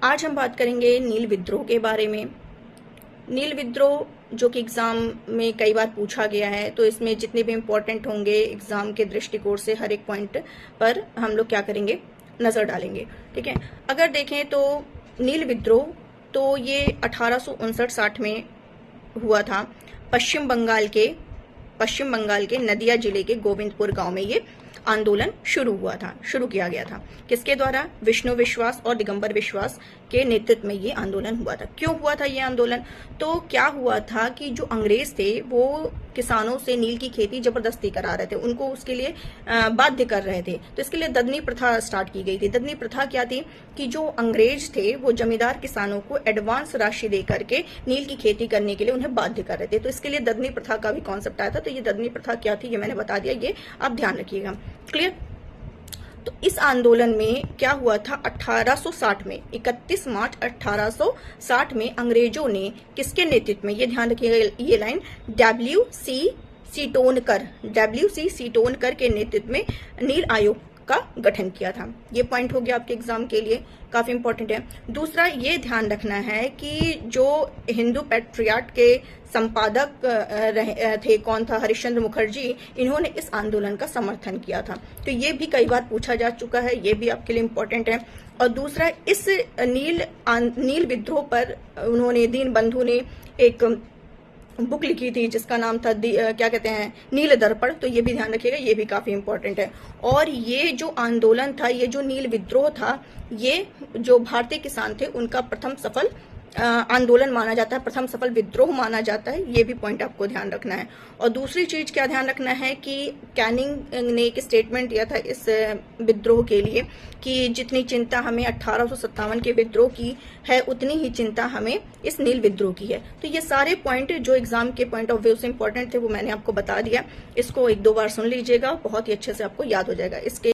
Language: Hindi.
आज हम बात करेंगे नील विद्रोह के बारे में। नील विद्रोह जो कि एग्जाम में कई बार पूछा गया है, तो इसमें जितने भी इम्पोर्टेंट होंगे एग्जाम के दृष्टिकोण से हर एक पॉइंट पर हम लोग क्या करेंगे, नजर डालेंगे। ठीक है, अगर देखें तो नील विद्रोह तो ये 1859-60 में हुआ था। पश्चिम बंगाल के नदिया जिले के गोविंदपुर गांव में ये आंदोलन शुरू किया गया था। किसके द्वारा? विष्णु विश्वास और दिगंबर विश्वास के नेतृत्व में ये आंदोलन हुआ था। क्यों हुआ था ये आंदोलन? तो क्या हुआ था कि जो अंग्रेज थे वो किसानों से नील की खेती जबरदस्ती करा रहे थे, उनको उसके लिए बाध्य कर रहे थे। तो इसके लिए ददनी प्रथा स्टार्ट की गई थी। ददनी प्रथा क्या थी कि जो अंग्रेज थे वो जमींदार किसानों को एडवांस राशि दे करके नील की खेती करने के लिए उन्हें बाध्य कर रहे थे। तो इसके लिए ददनी प्रथा का भी कॉन्सेप्ट आया था। तो ये ददनी प्रथा क्या थी ये मैंने बता दिया, ये आप ध्यान रखिएगा। क्लियर? तो इस आंदोलन में क्या हुआ था 1860 में, 31 मार्च 1860 में अंग्रेजों ने किसके नेतृत्व में, ये ध्यान रखिएगा ये लाइन, डब्ल्यू सी सीटोनकर के नेतृत्व में नील आयोग का गठन किया था। ये पॉइंट हो गया आपके एग्जाम के लिए, काफी इंपॉर्टेंट है। दूसरा ये ध्यान रखना है कि जो हिंदू पैट्रियाट के संपादक थे, कौन था? हरिश्चंद्र मुखर्जी, इन्होंने इस आंदोलन का समर्थन किया था। तो ये भी कई बार पूछा जा चुका है, ये भी आपके लिए इंपॉर्टेंट है। और दूसरा, इस नील विद्रोह पर उन्होंने, दीनबंधु ने एक बुक लिखी थी जिसका नाम था क्या कहते हैं, नील दर्पण। तो ये भी ध्यान रखिएगा, ये भी काफी इंपॉर्टेंट है। और ये जो आंदोलन था, ये जो नील विद्रोह था, ये जो भारतीय किसान थे उनका प्रथम सफल आंदोलन माना जाता है, प्रथम सफल विद्रोह माना जाता है। ये भी पॉइंट आपको ध्यान रखना है। और दूसरी चीज क्या ध्यान रखना है कि कैनिंग ने एक स्टेटमेंट दिया था इस विद्रोह के लिए कि जितनी चिंता हमें 1857 के विद्रोह की है उतनी ही चिंता हमें इस नील विद्रोह की है। तो ये सारे पॉइंट जो एग्जाम के पॉइंट ऑफ व्यू से इंपॉर्टेंट थे वो मैंने आपको बता दिया। इसको 1-2 बार सुन लीजिएगा, बहुत ही अच्छे से आपको याद हो जाएगा। इसके